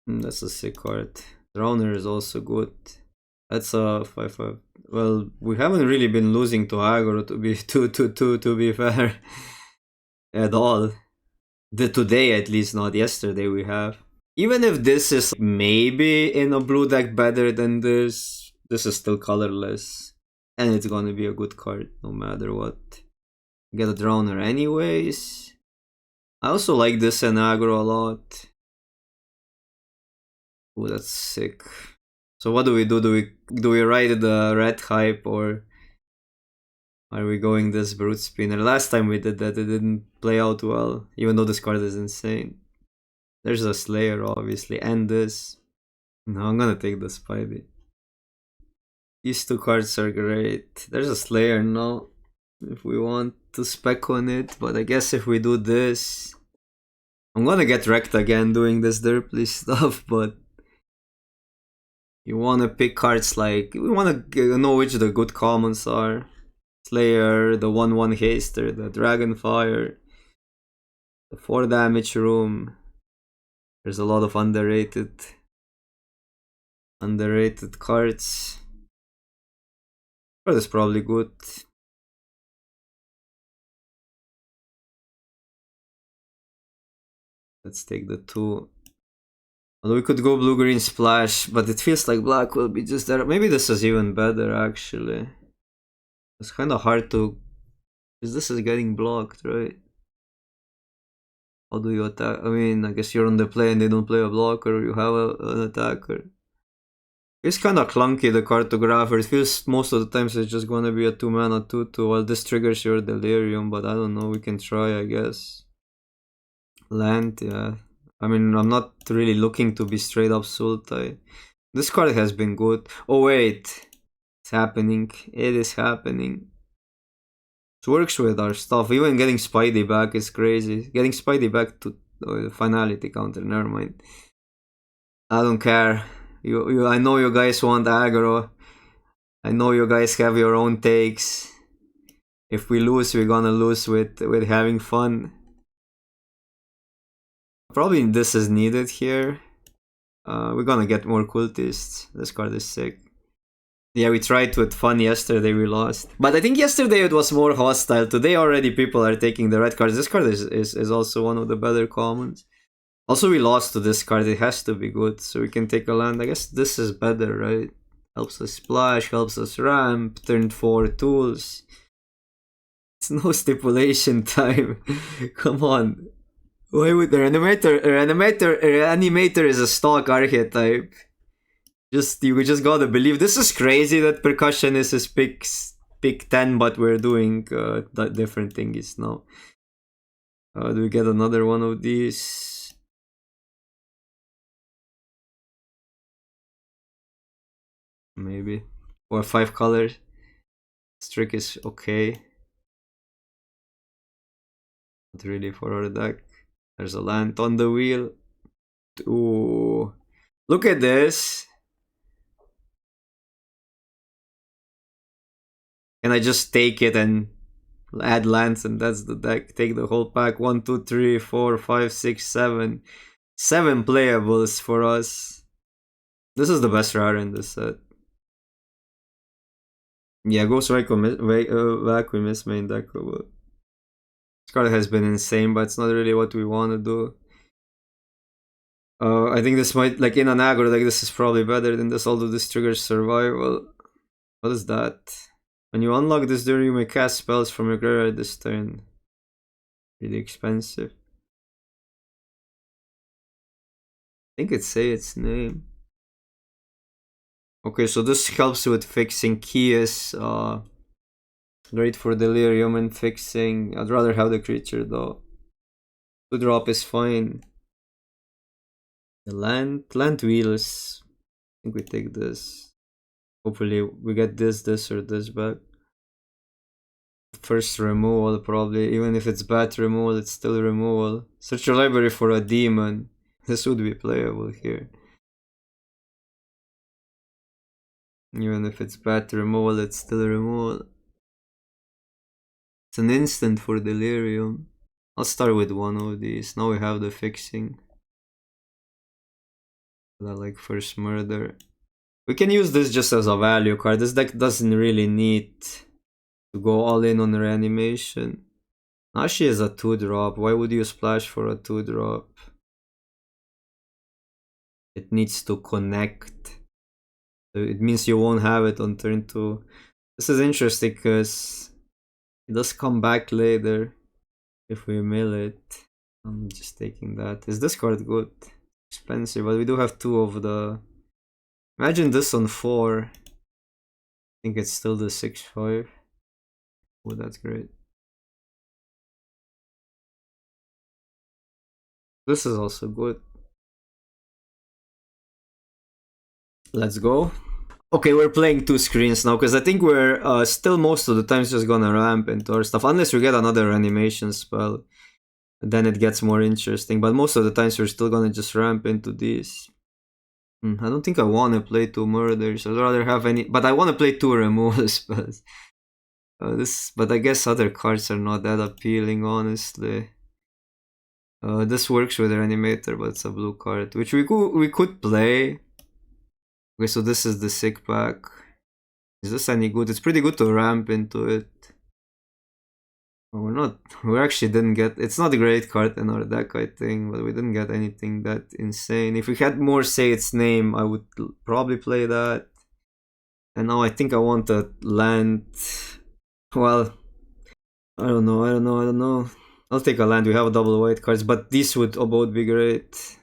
That's a sick card. Drowner is also good. That's a 5/5. Well, we haven't really been losing to aggro to be to be fair at all. Today at least, not yesterday we have. Even if this is maybe in a blue deck better than this is still colorless. And it's gonna be a good card no matter what. Get a Drowner anyways. I also like this in aggro a lot. Oh, that's sick. So what do we do? Do we ride the red hype or are we going this brute spinner? Last time we did that, it didn't play out well, even though this card is insane. There's a Slayer, obviously, and this. No, I'm gonna take the Spidey. These two cards are great. There's a Slayer now, if we want to spec on it, but I guess if we do this, I'm gonna get wrecked again doing this derply stuff, but you wanna pick cards like, we wanna know which the good commons are. Slayer, the 1/1 haster, the Dragonfire, the 4 damage room. There's a lot of underrated cards. Card is probably good. Let's take the 2. Although we could go blue-green splash, but it feels like black will be just there. Maybe this is even better, actually. It's kind of hard to... because this is getting blocked, right? How do you attack? I mean, I guess you're on the play and they don't play a blocker, you have an attacker. It's kind of clunky, the card to grab. It feels most of the times it's just gonna be a 2-mana 2/2 while this triggers your Delirium, but I don't know, we can try, I guess. Land, yeah. I mean, I'm not really looking to be straight up Sultai. This card has been good. Oh wait, it's happening. It is happening. It works with our stuff. Even getting Spidey back is crazy. Getting Spidey back to finality counter, never mind. I don't care. I know you guys want aggro. I know you guys have your own takes. If we lose, we're gonna lose with having fun. Probably this is needed here. We're gonna get more cultists. This card is sick. Yeah, we tried with fun yesterday, we lost. But I think yesterday it was more hostile. Today already people are taking the red cards. This card is also one of the better commons. Also, we lost to this card. It has to be good, so we can take a land. I guess this is better, right? Helps us splash, helps us ramp, turn 4 tools. It's no stipulation time. Come on. Why would the reanimator is a stock archetype. You just gotta believe. This is crazy that percussionist is pick 10, but we're doing different things now. Do we get another one of these? Maybe. Or 5 colors. This trick is okay. Not really for our deck. There's a land on the wheel. Ooh. Look at this. And I just take it and add lands, and that's the deck. Take the whole pack. 1, 2, 3, 4, 5, 6, 7. 7 playables for us. This is the best rare in this set. Yeah, Ghost Vacuum is main deck. This card has been insane, but it's not really what we want to do. I think this might, like in an aggro deck, this is probably better than this, although this triggers survival. What is that? When you unlock this door, you may cast spells from your graveyard this turn. Really expensive. I think it say its name. Okay, so this helps with fixing keys. Great for Delirium and fixing. I'd rather have the creature though. 2 drop is fine. The land wheels. I think we take this. Hopefully we get this or this back. First removal probably. Even if it's bad removal, it's still removal. Search your library for a demon. This would be playable here. Even if it's bad removal, it's still removal. It's an instant for Delirium. I'll start with one of these. Now we have the fixing. like first murder. We can use this just as a value card. This deck doesn't really need to go all in on reanimation. Nashi is a 2-drop. Why would you splash for a 2-drop? It needs to connect. So it means you won't have it on turn 2. This is interesting because it does come back later if we mill it. I'm just taking that. Is this card good? Expensive, but we do have 2 of the... Imagine this on 4. I think it's still the 6-5. Oh, that's great. This is also good. Let's go. Okay, we're playing 2 screens now because I think we're still most of the time just gonna ramp into our stuff. Unless we get another animation spell. Then it gets more interesting. But most of the times we're still gonna just ramp into these. I don't think I want to play 2 murders. I'd rather have any... But I want to play 2 removal spells. But I guess other cards are not that appealing, honestly. This works with Reanimator, but it's a blue card, which we could play. Okay, so this is the sick pack. Is this any good? It's pretty good to ramp into it. Oh, we actually didn't get... It's not a great card in our deck, I think, but we didn't get anything that insane. If we had more Say Its Name, I would probably play that. And now I think I want a land... Well, I don't know. I'll take a land. We have double white cards, but these would both be great.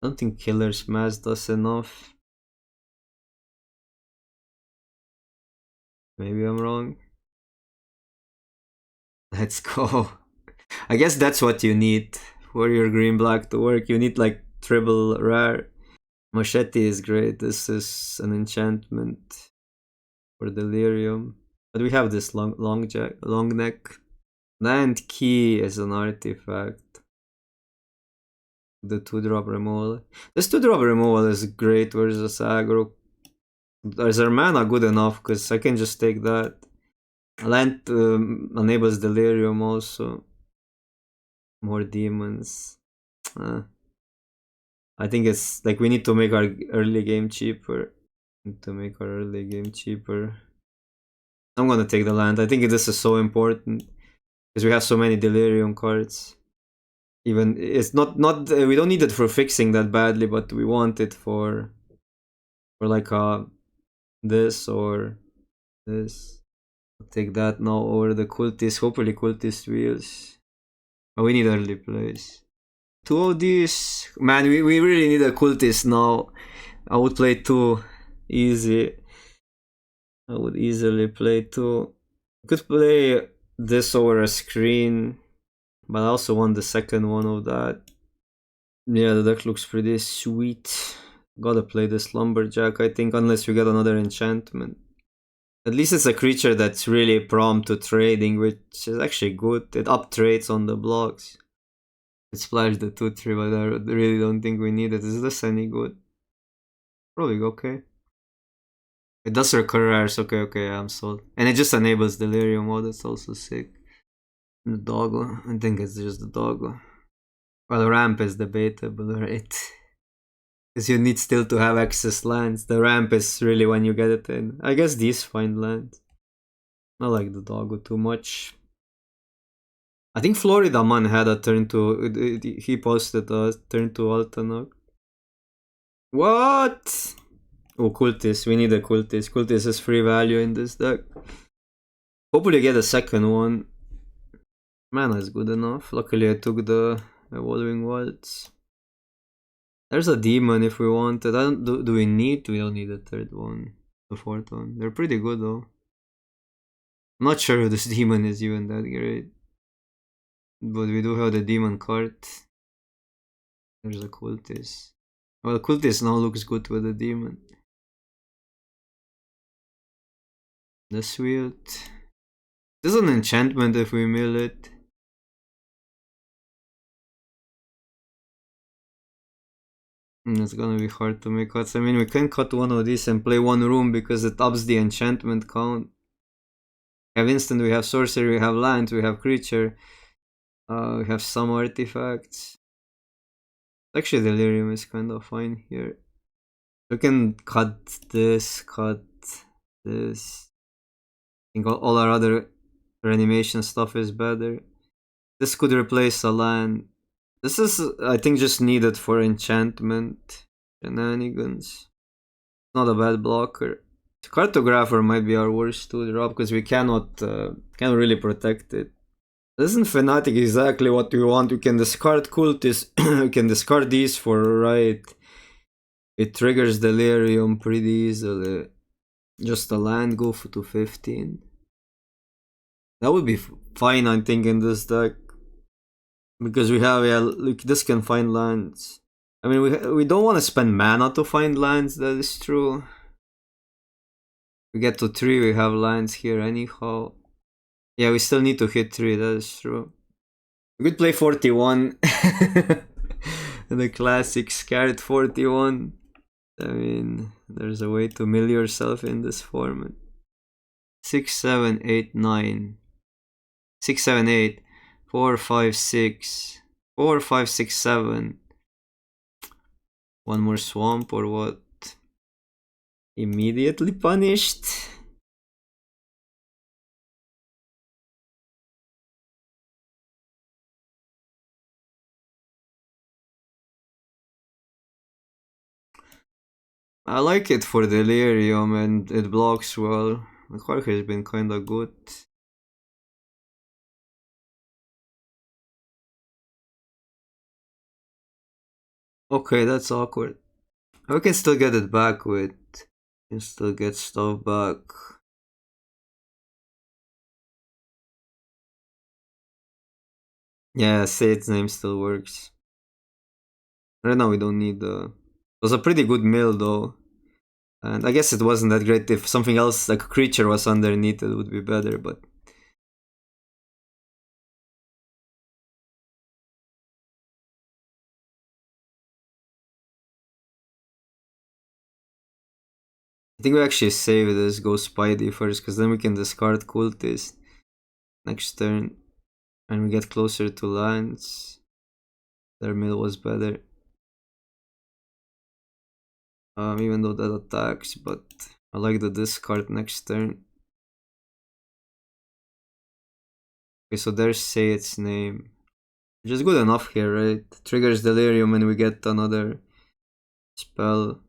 I don't think Killer's Mass does enough. Maybe I'm wrong. Let's go. I guess that's what you need for your green-black to work. You need like triple rare. Machete is great. This is an enchantment for Delirium. But we have this long neck. Land Key is an artifact. The 2-drop removal. This 2-drop removal is great versus aggro. Is our mana good enough? Because I can just take that. Land enables Delirium also. More demons. I think it's like we need to make our early game cheaper. I'm gonna take the land. I think this is so important because we have so many Delirium cards. Even it's not we don't need it for fixing that badly, but we want it for like this or this. I'll take that now over the Cultist. Hopefully Cultist wheels. Oh, we need early plays. 2 of these. Man, we really need a Cultist now. I would play 2 easy. I would easily play 2. Could play this over a screen, but I also want the second one of that. Yeah, the deck looks pretty sweet. Gotta play this Lumberjack, I think, unless we get another enchantment. At least it's a creature that's really prompt to trading, which is actually good. It up trades on the blocks. It splashed the 2-3, but I really don't think we need it. Is this any good? Probably okay. It does recur rares. Okay, I'm sold. And it just enables Delirium. Oh, that's also sick. The doggo. I think it's just the doggo. Well, ramp is debatable, right? Because you need still to have access lands. The ramp is really when you get it in. I guess these find lands. I like the doggo too much. I think Florida Man had a turn to... He posted a turn to Altanok. What? Oh, Cultist. We need a Cultist. Cultist is free value in this deck. Hopefully get a second one. Mana is good enough. Luckily I took the Evolving Wilds. There's a demon if we want it. Do we need? We don't need a third one. The fourth one. They're pretty good though. I'm not sure if this demon is even that great. But we do have the demon card. There's a Cultist. Well, Cultist now looks good with the demon. That's weird. This is an enchantment if we mill it. It's gonna be hard to make cuts. I mean, we can cut one of these and play one room because it ups the enchantment count. We have instant, we have sorcery, we have land, we have creature. We have some artifacts. Actually, Delirium is kind of fine here. We can cut this, cut this. I think all our other reanimation stuff is better. This could replace a land. This is, I think, just needed for enchantment shenanigans. Not a bad blocker. Cartographer might be our worst 2-drop because we cannot really protect it. Isn't Fnatic exactly what we want? We can discard Cultist, we can discard these for right. It triggers Delirium pretty easily. Just a land, go to 15. That would be fine, I think, in this deck. Because we have, yeah, look, this can find lands. I mean, we don't want to spend mana to find lands, that is true. We get to 3, we have lands here anyhow. Yeah, we still need to hit 3, that is true. We could play 41. The classic scared 41. I mean, there's a way to mill yourself in this format. 6, 7, 8, 9. 6, 7, 8. 4, 5, 6. 4, 5, 6, 7. One more swamp or what? Immediately punished. I like it for Delirium and it blocks well. The card has been kinda good. Okay, that's awkward. We can still get it back with. Can still get stuff back. Yeah, say its name still works. Right now we don't need the. It was a pretty good mill though. And I guess it wasn't that great. If something else, like a creature, was underneath, it would be better, but. I think we actually save this, go Spidey first, because then we can discard Cultist next turn. And we get closer to lands. Their mill was better. Even though that attacks, but I like the discard next turn. Okay, so there's say its name. Which is good enough here, right? Triggers Delirium and we get another spell.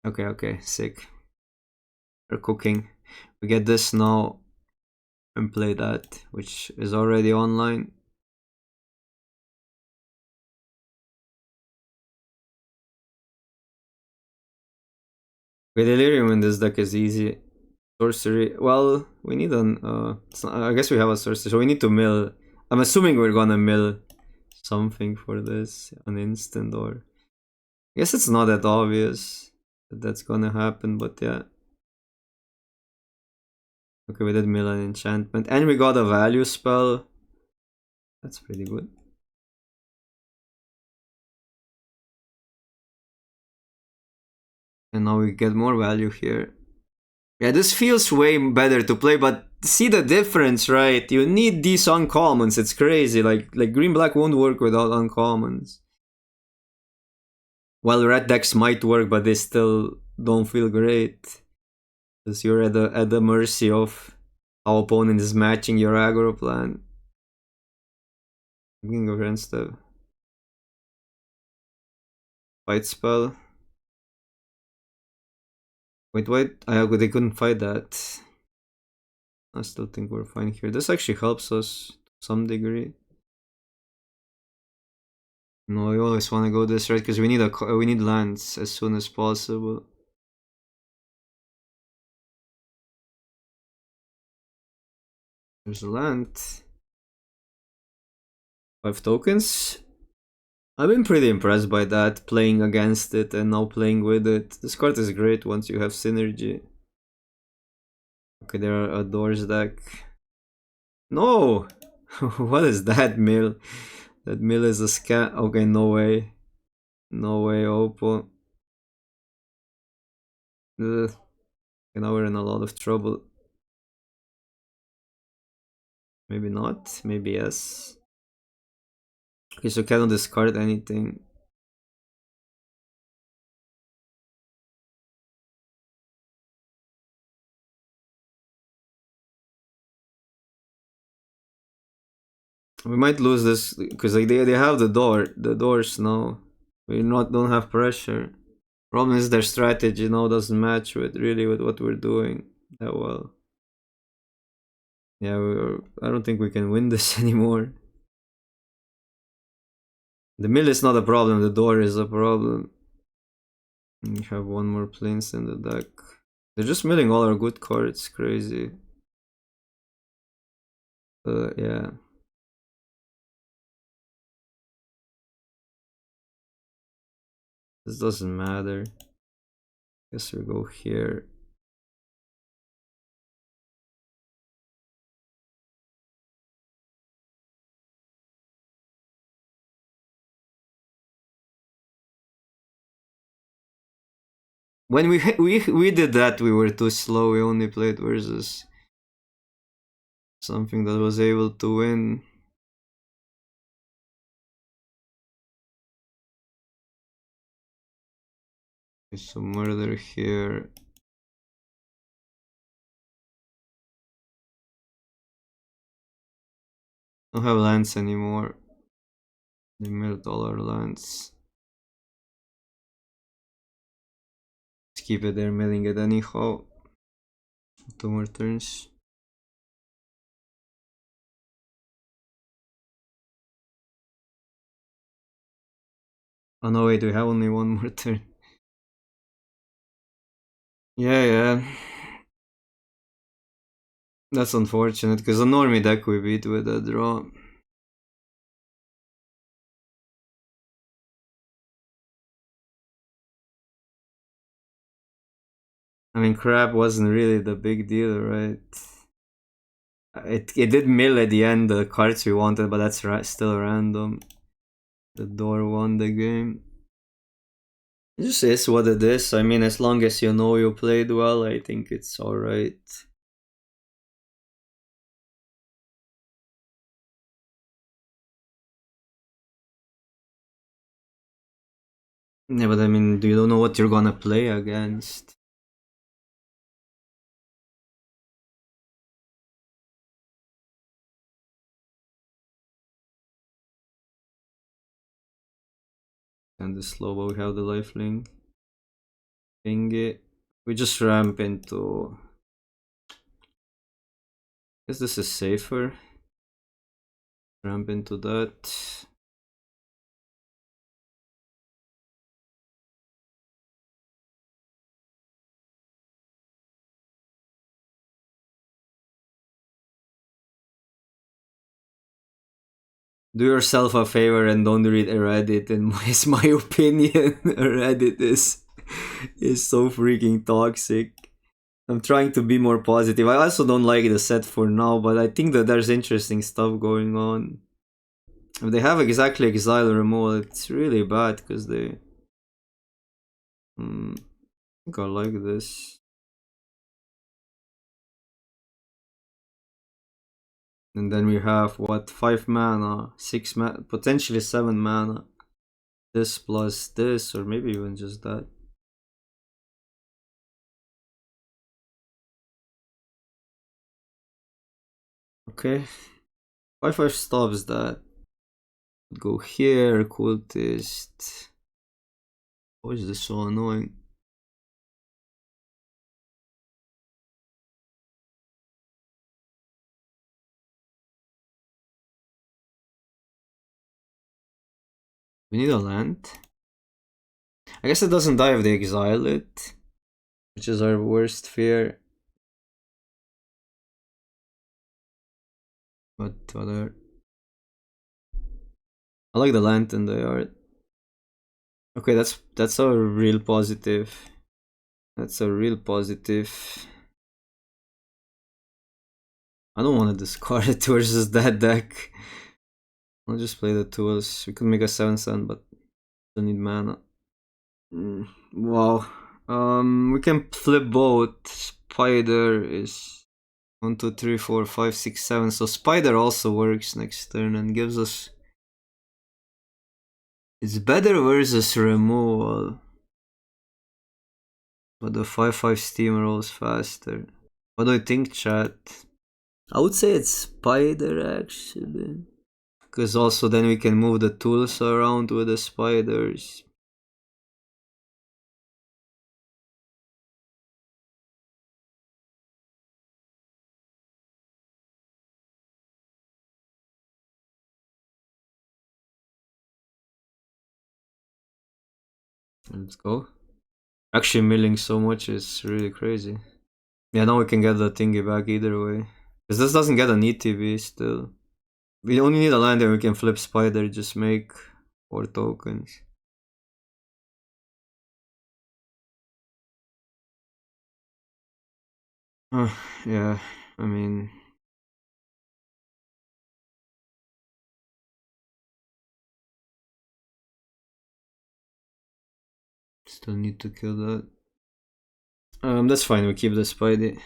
Okay, okay, sick. We're cooking. We get this now and play that, which is already online. Okay, Delirium in this deck is easy. Sorcery. Well, we need an. I guess we have a sorcery, so we need to mill. I'm assuming we're gonna mill something for this, an instant, or. I guess it's not that obvious that that's gonna happen, but yeah. Okay, we did mill an enchantment, and we got a value spell. That's pretty good. And now we get more value here. Yeah, this feels way better to play, but see the difference, right? You need these uncommons. It's crazy. Like green black won't work without uncommons. Well, red decks might work, but they still don't feel great. Because you're at the mercy of how opponent is matching your aggro plan. I'm going to go against the fight spell. Wait, wait. They couldn't fight that. I still think we're fine here. This actually helps us to some degree. No, we always want to go this right because we need lands as soon as possible. There's a land. 5 tokens. I've been pretty impressed by that, playing against it and now playing with it. This card is great once you have synergy. Okay, there are a doors deck. No! What is that mill? That mill is a scam. Okay, no way. No way, Oppo. Ugh. Okay, now we're in a lot of trouble. Maybe not, maybe yes. Okay, so cannot discard anything. We might lose this because like they have the doors now. We don't have pressure. Problem is their strategy now doesn't match with really with what we're doing that well. Yeah, I don't think we can win this anymore. The mill is not a problem, the door is a problem. We have one more planes in the deck. They're just milling all our good cards, crazy. Yeah. This doesn't matter. Guess we go here. When we did that, we were too slow. We only played versus something that was able to win. There's some murder here. Don't have lands anymore. They milled all our lands. Let's keep it there, milling it anyhow. 2 more turns. Oh no, wait, we have only 1 more turn. Yeah. That's unfortunate, because a normie deck we beat with a draw. I mean, crap wasn't really the big deal, right? It did mill at the end the cards we wanted, but that's still random. The door won the game. It just is what it is. I mean, as long as you know you played well, I think it's alright. Yeah, but I mean, you don't know what you're gonna play against. And the slow, but we have the lifelink. Thingy. We just ramp into. Guess this is safer. Ramp into that. Do yourself a favor and don't read Reddit. Is my opinion. Reddit is so freaking toxic. I'm trying to be more positive. I also don't like the set for now, but I think that there's interesting stuff going on. If they have exactly exile removal, it's really bad because they. I think I like this. And then we have what, 5 mana, 6 mana, potentially 7 mana. This plus this, or maybe even just that. Okay. 5/5 stops that. Go here, cultist. Why is this so annoying? We need a land. I guess it doesn't die if they exile it, which is our worst fear. But other. I like the land in the yard. Okay, that's a real positive. That's a real positive. I don't want to discard it versus that deck. I'll just play the tools. We could make a 7/7, but don't need mana. Wow. We can flip both. Spider is 1, 2, 3, 4, 5, 6, 7. So Spider also works next turn and gives us It's better versus removal. But the 5/5 steamrolls faster. What do you think, chat? I would say it's spider actually. Because also then we can move the tools around with the spiders. Let's go. Actually milling so much is really crazy. Yeah, now we can get the thingy back either way. Because this doesn't get an ETB still. We only need a land and we can flip spider, just make 4 tokens. Yeah, I mean... Still need to kill that. That's fine, we keep the Spidey.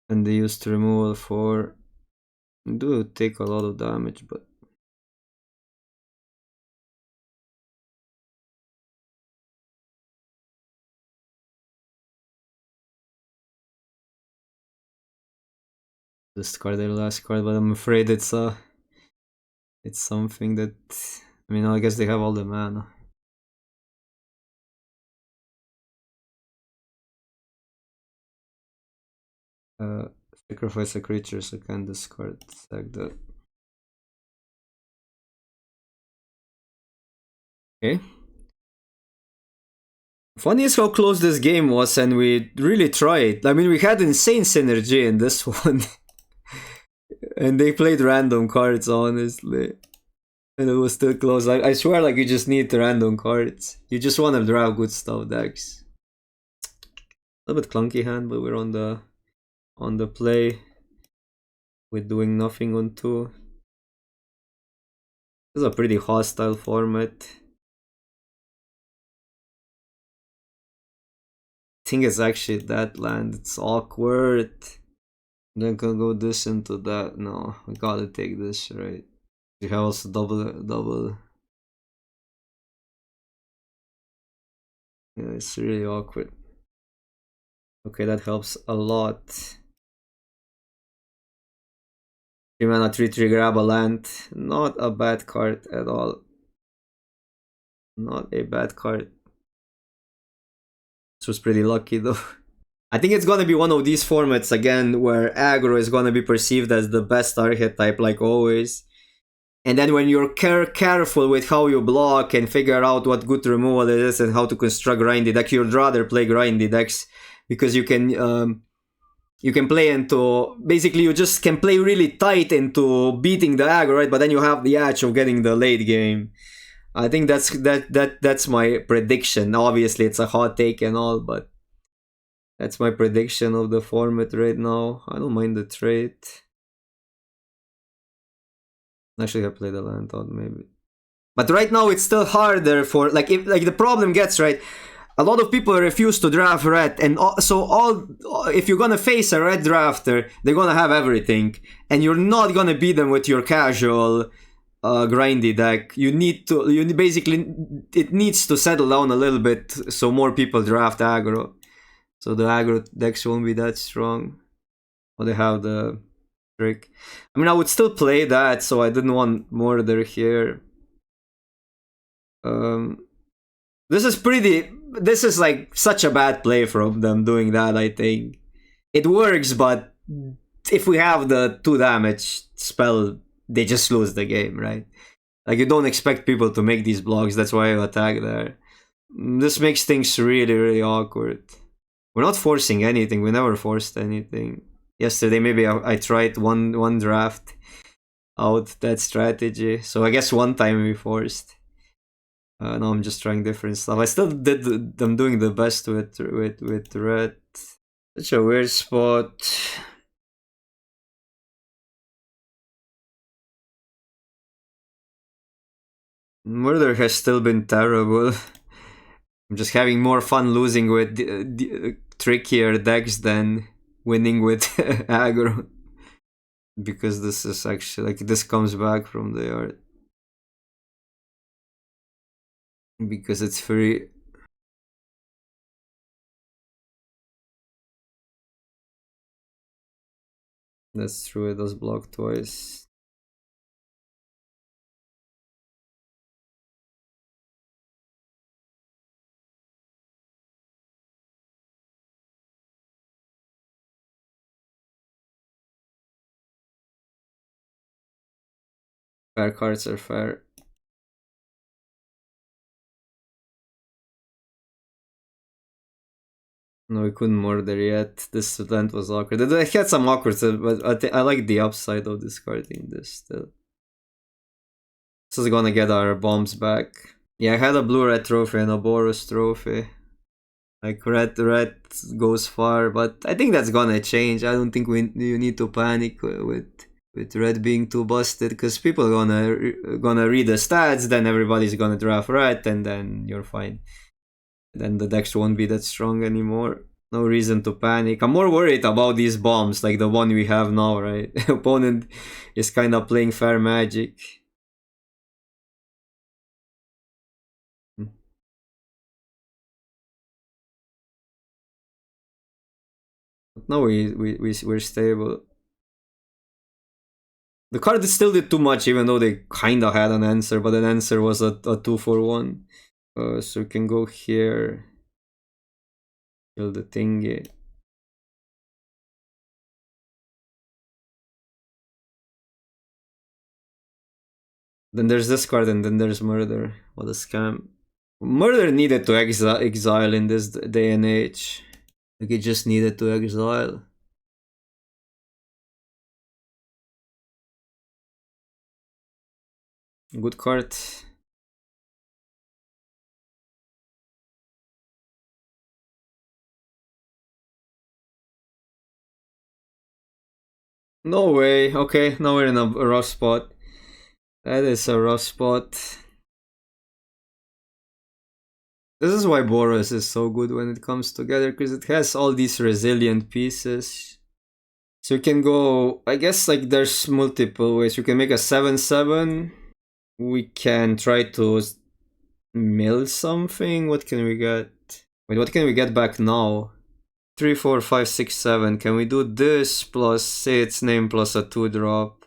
And they used removal for... Do take a lot of damage, but... Discard their last card, but I'm afraid it's something that... I mean, I guess they have all the mana. Sacrifice a creature so I can discard. Sack that. Okay. Funny is how close this game was, and we really tried. I mean, we had insane synergy in this one. And they played random cards, honestly. And it was still close. I swear, like, you just need the random cards. You just want to draw good stuff decks. A little bit clunky hand, but we're on the play. With doing nothing on 2. This is a pretty hostile format. I think it's actually that land. It's awkward. Then can go this into that. No, we gotta take this, right? You have also double. Yeah, it's really awkward. Okay, that helps a lot. 3 mana 3/3 grab a land. Not a bad card at all. Not a bad card. This was pretty lucky though. I think it's gonna be one of these formats again where aggro is gonna be perceived as the best archetype, like always. And then when you're careful with how you block and figure out what good removal it is and how to construct grindy decks, you'd rather play grindy decks because you can play into, basically you just can play really tight into beating the aggro, right? But then you have the edge of getting the late game. I think that's my prediction. Obviously it's a hot take and all, but that's my prediction of the format right now. I don't mind the trade. Actually, I played a land thought maybe. But right now it's still harder for, like, if like the problem gets, right, a lot of people refuse to draft red, and if you're gonna face a red drafter, they're gonna have everything, and you're not gonna beat them with your casual grindy deck. You basically, it needs to settle down a little bit so more people draft aggro. So the aggro decks won't be that strong. Or they have the trick. I mean, I would still play that, so I didn't want murder here. This is like such a bad play from them doing that, I think. It works, but if we have the 2 damage spell, they just lose the game, right? Like, you don't expect people to make these blocks, that's why I attack there. This makes things really, really awkward. We're not forcing anything, we never forced anything. Yesterday maybe I tried one draft out that strategy, so I guess one time we forced. Now I'm just trying different stuff. I still I'm doing the best with red. Such a weird spot. Murder has still been terrible. I'm just having more fun losing with trickier decks than winning with aggro. because this is actually like this comes back from the yard because it's free. That's true. It does block twice. Fair cards are fair. No, we couldn't murder yet. This event was awkward. It had some awkward, but I like the upside of discarding this still. This is gonna get our bombs back. Yeah, I had a blue-red trophy and a Boros trophy. Like red goes far, but I think that's gonna change. I don't think you need to panic with red being too busted, because people are gonna read the stats, then everybody's gonna draft red, and then you're fine. Then the decks won't be that strong anymore. No reason to panic. I'm more worried about these bombs, like the one we have now, right? Opponent is kind of playing fair magic. But no, we're stable. The card still did too much, even though they kind of had an answer, but an answer was a 2-for-1. So we can go here, kill the thingy. Then there's this card, and then there's murder. What a scam. Murder needed to exile in this day and age. Like, it just needed to exile. Good card. No way. Okay, now we're in a rough spot. That is a rough spot. This is why Boros is so good when it comes together, because it has all these resilient pieces. So you can go, I guess, like, there's multiple ways. You can make a 7/7. We can try to mill something. What can we get? Wait, what can we get back now? 3, 4, 5, 6, 7. Can we do this plus, say its name, plus a 2-drop?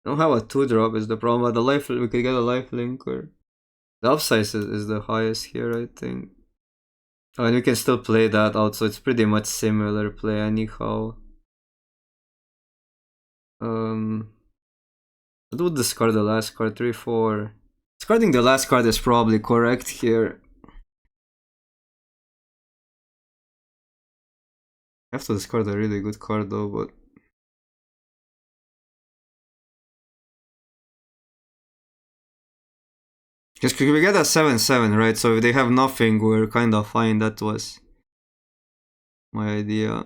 I don't have a 2-drop is the problem, but the life, we could get a life linker. The upside is the highest here, I think. Oh, and we can still play that out, so it's pretty much similar play anyhow. I do discard the last card, 3, 4. Discarding the last card is probably correct here. I have to discard a really good card though, but... Because we get a 7/7, right? So if they have nothing, we're kind of fine. That was my idea.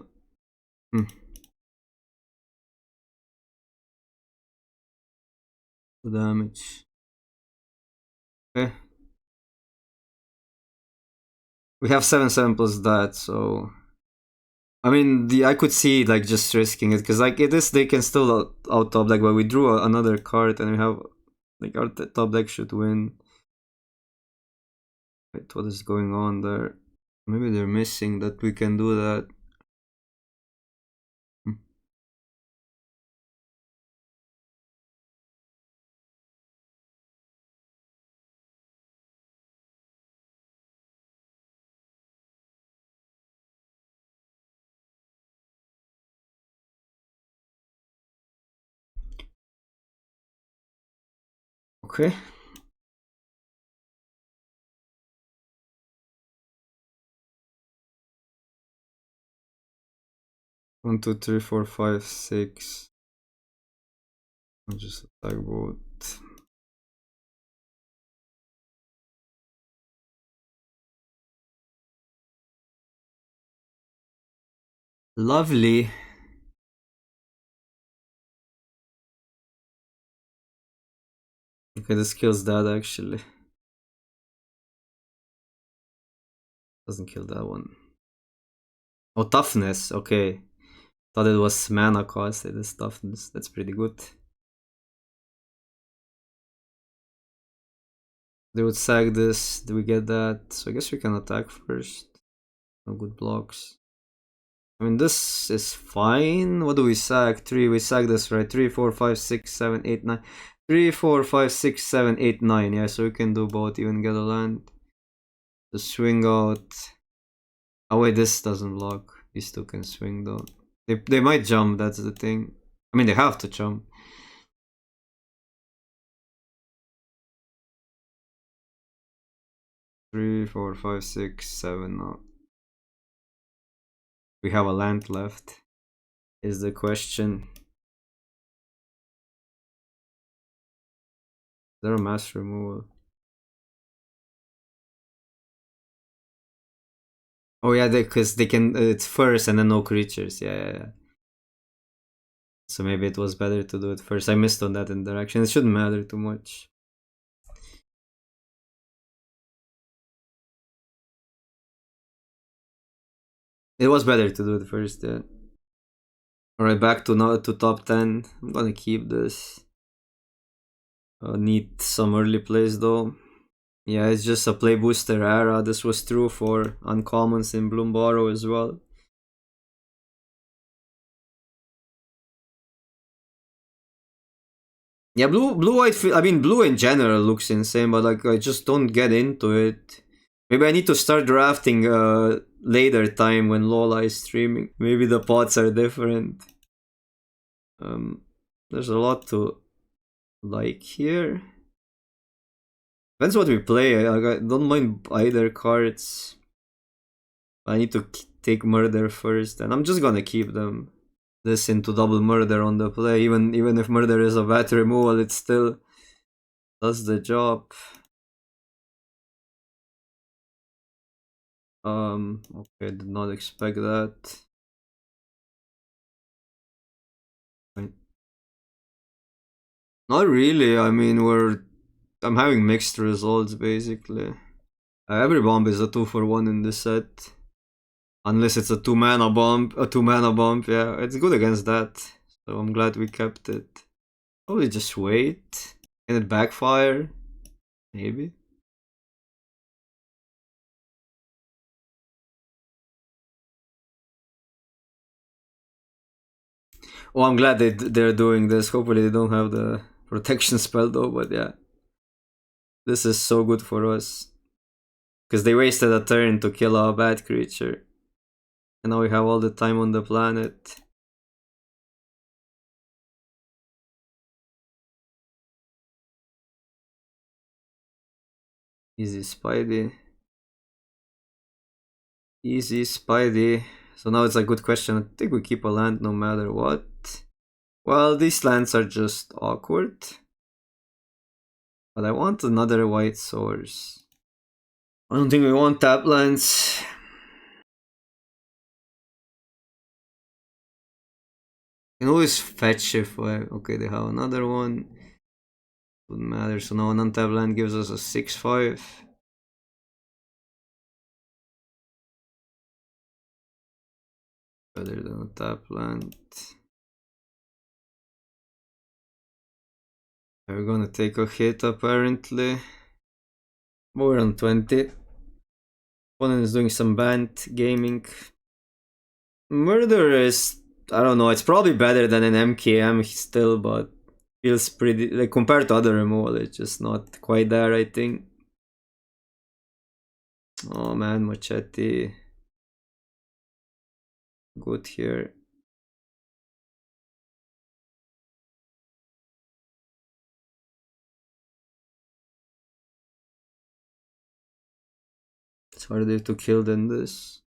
The damage. Okay. We have 7/7 plus that, so... I mean, I could see like just risking it, because like it is, they can still out top deck, but we drew another card and we have like our top deck should win. Wait, what is going on there? Maybe they're missing that we can do that. Okay. One, two, three, four, five, six. I'll just attack both. Lovely. Okay, this kills that actually. Doesn't kill that one. Oh, toughness. Okay. Thought it was mana cost, this stuff. That's pretty good. They would sack this. Do we get that? So I guess we can attack first. No good blocks. I mean, this is fine. What do we sack? 3. We sack this, right? 3, 4, 5, 6, 7, 8, 9. 3, 4, 5, 6, 7, 8, 9. Yeah, so we can do both, even get a land. The swing out. Oh wait, this doesn't block. These two can swing though. They might jump, that's the thing. I mean, they have to jump. Three, 4, 5, 6, 7. No. We have a land left, is the question. Is there a mass removal? Oh yeah, because they can. It's first and then no creatures. Yeah. So maybe it was better to do it first. I missed on that interaction. It shouldn't matter too much. It was better to do it first, yeah. Alright, back to now to top 10. I'm gonna keep this. Need some early plays though. Yeah, it's just a play booster era. This was true for uncommons in Bloomborough as well. Yeah, blue white. I mean, blue in general looks insane, but like I just don't get into it. Maybe I need to start drafting later time when Lola is streaming. Maybe the pots are different. There's a lot to like here. Depends what we play. I don't mind either cards. I need to take murder first, and I'm just gonna keep them. This into double murder on the play. Even if murder is a bad removal, it still does the job. Okay, did not expect that. Not really. I mean, I'm having mixed results basically. Every bomb is a 2-for-1 in this set. Unless it's a 2-mana bomb. A 2-mana bomb, yeah. It's good against that. So I'm glad we kept it. Probably just wait. Can it backfire? Maybe. Oh, I'm glad they're doing this. Hopefully they don't have the protection spell though, but yeah. This is so good for us. Because they wasted a turn to kill a bad creature. And now we have all the time on the planet. Easy Spidey. Easy Spidey. So now it's a good question. I think we keep a land no matter what. Well, these lands are just awkward. But I want another white source. I don't think we want tap lands. You can always fetch if okay, they have another one. Doesn't matter. So now an untap land gives us a 6/5. Better than a tap land. We're gonna take a hit apparently. We're on 20. Opponent is doing some banned gaming. Murder is, I don't know, it's probably better than an MKM still, but feels pretty, like compared to other removal, it's just not quite there, I think. Oh man, Machete. Good here. It's harder to kill than this.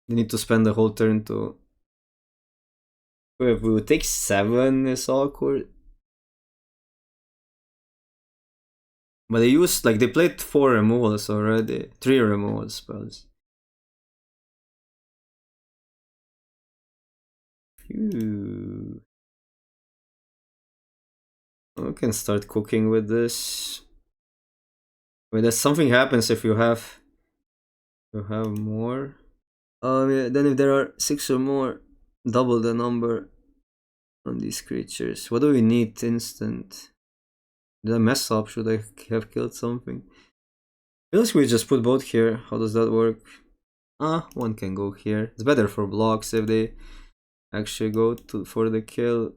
You need to spend the whole turn to... If we would take 7, it's awkward. But they used, like, they played 4 removals already. 3 removal spells. Phew. We can start cooking with this. Wait, that something happens if you have more. Yeah, then if there are 6 or more, double the number on these creatures. What do we need instant? Did I mess up? Should I have killed something? Unless we just put both here. How does that work? One can go here. It's better for blocks if they actually go for the kill.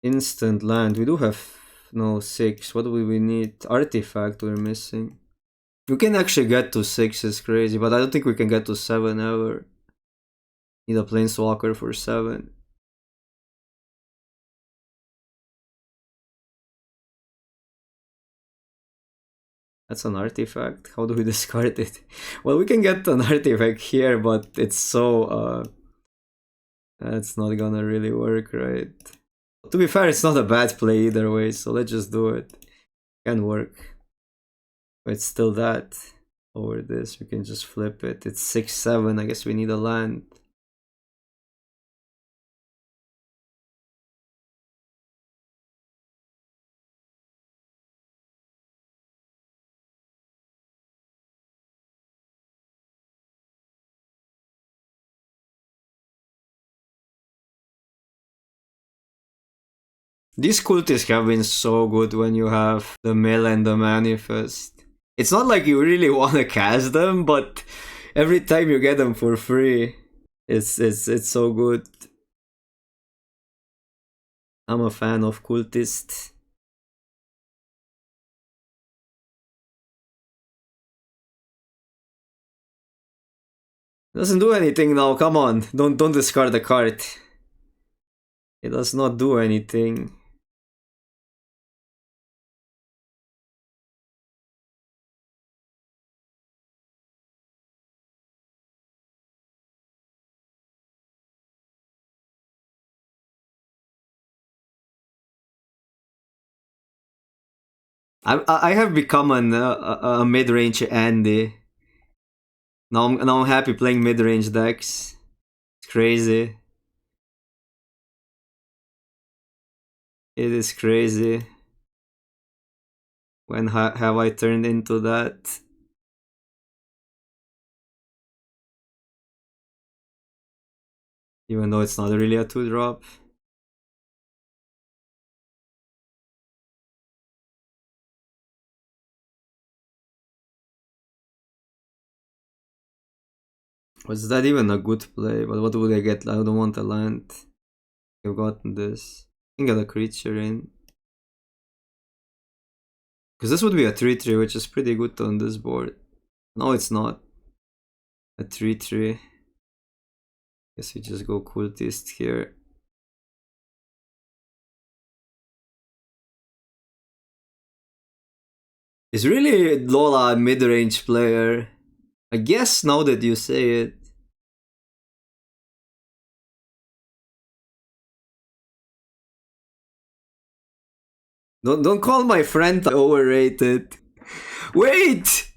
Instant land. We do have no 6. What do we need? Artifact we're missing. We can actually get to 6 is crazy, but I don't think we can get to 7 ever. Need a planeswalker for 7. That's an artifact. How do we discard it? Well, we can get an artifact here, but it's so that's not gonna really work, right? To be fair, it's not a bad play either way, so let's just do it. Can work. But it's still that. Over this, we can just flip it. It's 6/7. I guess we need a land. These cultists have been so good when you have the mill and the manifest. It's not like you really want to cast them, but every time you get them for free, it's so good. I'm a fan of cultist. Doesn't do anything now. Come on, don't discard the card. It does not do anything. I have become a mid range Andy. Now I'm happy playing mid range decks. It's crazy. It is crazy. When have I turned into that? Even though it's not really a 2-drop. Was that even a good play? But what would I get? I don't want a land. I've gotten this. I can get a creature in. Because this would be a 3/3, which is pretty good on this board. No, it's not. A 3/3. Guess we just go cultist here. Is really Lola a mid-range player? I guess now that you say it. Don't call my friend overrated. Wait!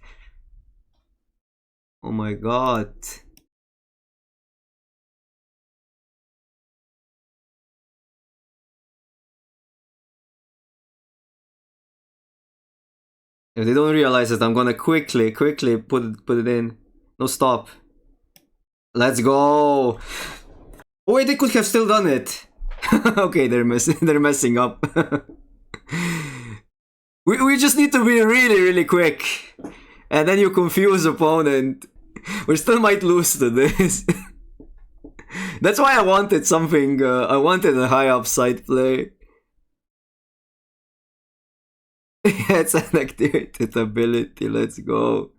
Oh my god. If they don't realize it, I'm gonna quickly put it in. No, stop. Let's go. Oh wait, they could have still done it. Okay, they're messing up. we just need to be really quick, and then you confuse opponent. We still might lose to this. That's why I wanted something. I wanted a high upside play. Yeah, it's an activated ability. Let's go.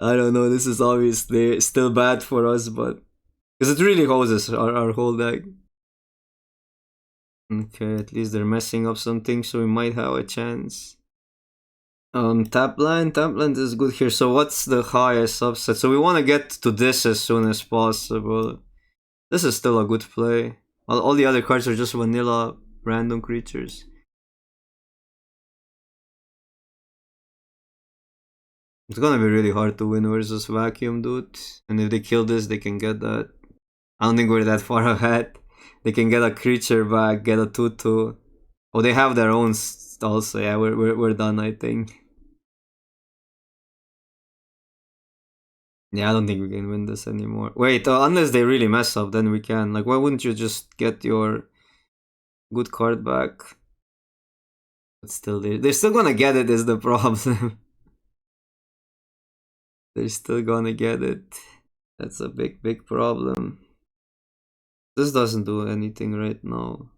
I don't know. This is obviously still bad for us, but because it really hoses our whole deck. Okay, at least they're messing up something, so we might have a chance. Tap land is good here. So what's the highest subset? So we want to get to this as soon as possible. This is still a good play. All the other cards are just vanilla random creatures. It's gonna be really hard to win versus Vacuum, dude. And if they kill this, they can get that. I don't think we're that far ahead. They can get a creature back, get a 2/2. Oh, they have their own also. Yeah, we're done, I think. Yeah, I don't think we can win this anymore. Wait, unless they really mess up, then we can. Like, why wouldn't you just get your good card back? But still, they're still gonna get it, is the problem. They're still gonna get it. That's a big, big problem. This doesn't do anything right now.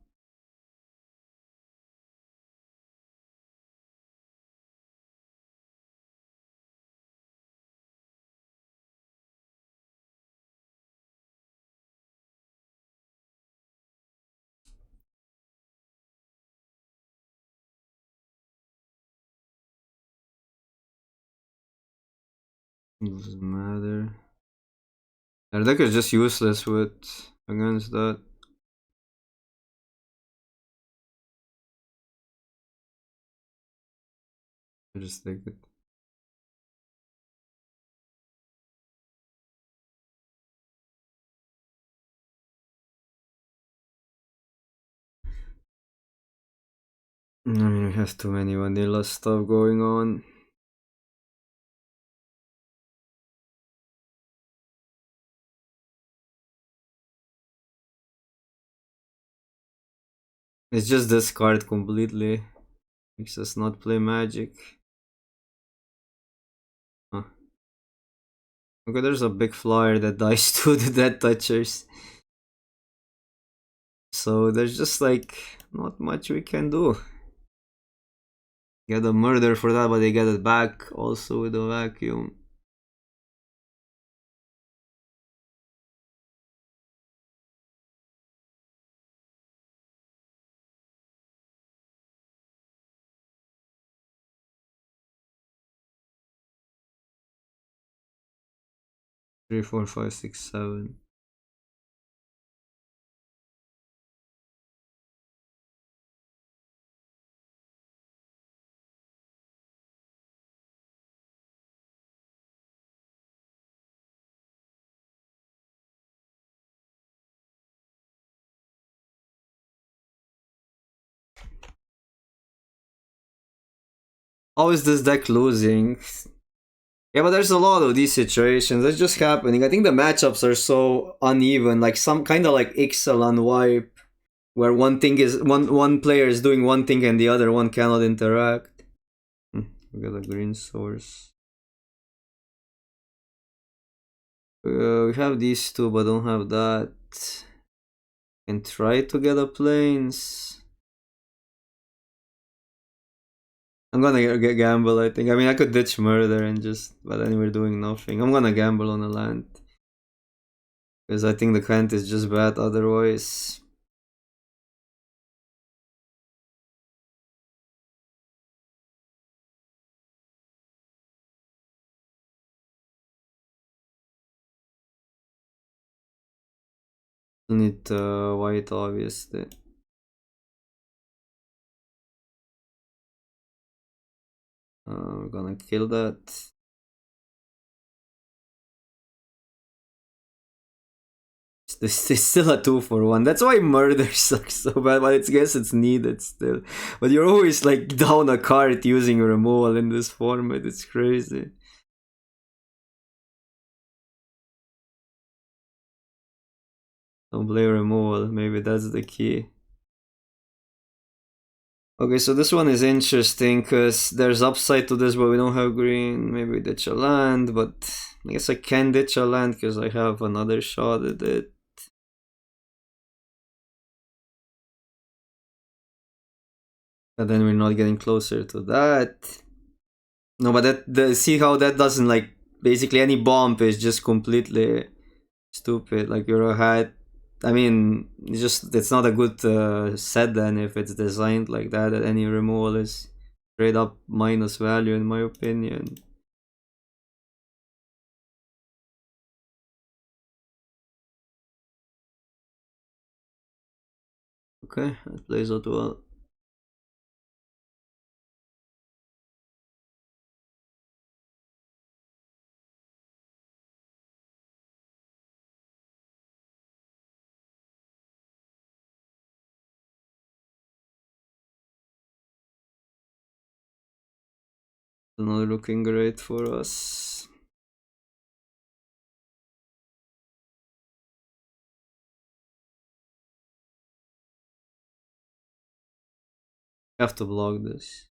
Doesn't matter. Their deck is just useless with against that. I just take it. I mean, we have too many vanilla stuff going on. It's just discard completely. Makes us not play Magic. Huh. Okay, there's a big flyer that dies to the dead touchers. So there's just like not much we can do. Get a murder for that, but they get it back also with a vacuum. Three, four, five, six, seven. How is this deck losing? Yeah, but there's a lot of these situations that's just happening. I think the matchups are so uneven, like some kind of like Ixalan wipe, where one thing is one player is doing one thing and the other one cannot interact. We got a green source. We have these two, but don't have that. Can try to get a planes. I'm gonna gamble, I think. I mean, I could ditch murder and just, but then we're doing nothing. I'm gonna gamble on a land. Because I think the Kant is just bad otherwise. Need white, obviously. We're gonna kill that. It's still a 2-for-1. That's why murder sucks so bad, but I guess it's needed still. But you're always like down a card using removal in this format. It's crazy. Don't play removal. Maybe that's the key. Okay, so this one is interesting because there's upside to this, but we don't have green. Maybe we ditch a land, but I guess I can ditch a land because I have another shot at it. And then we're not getting closer to that. No, but see how that doesn't like basically any bump is just completely stupid. Like you're a hat. I mean, it's not a good set then if it's designed like that. That any removal is straight up minus value in my opinion. Okay, that plays out well. Not looking great for us. Have to block this.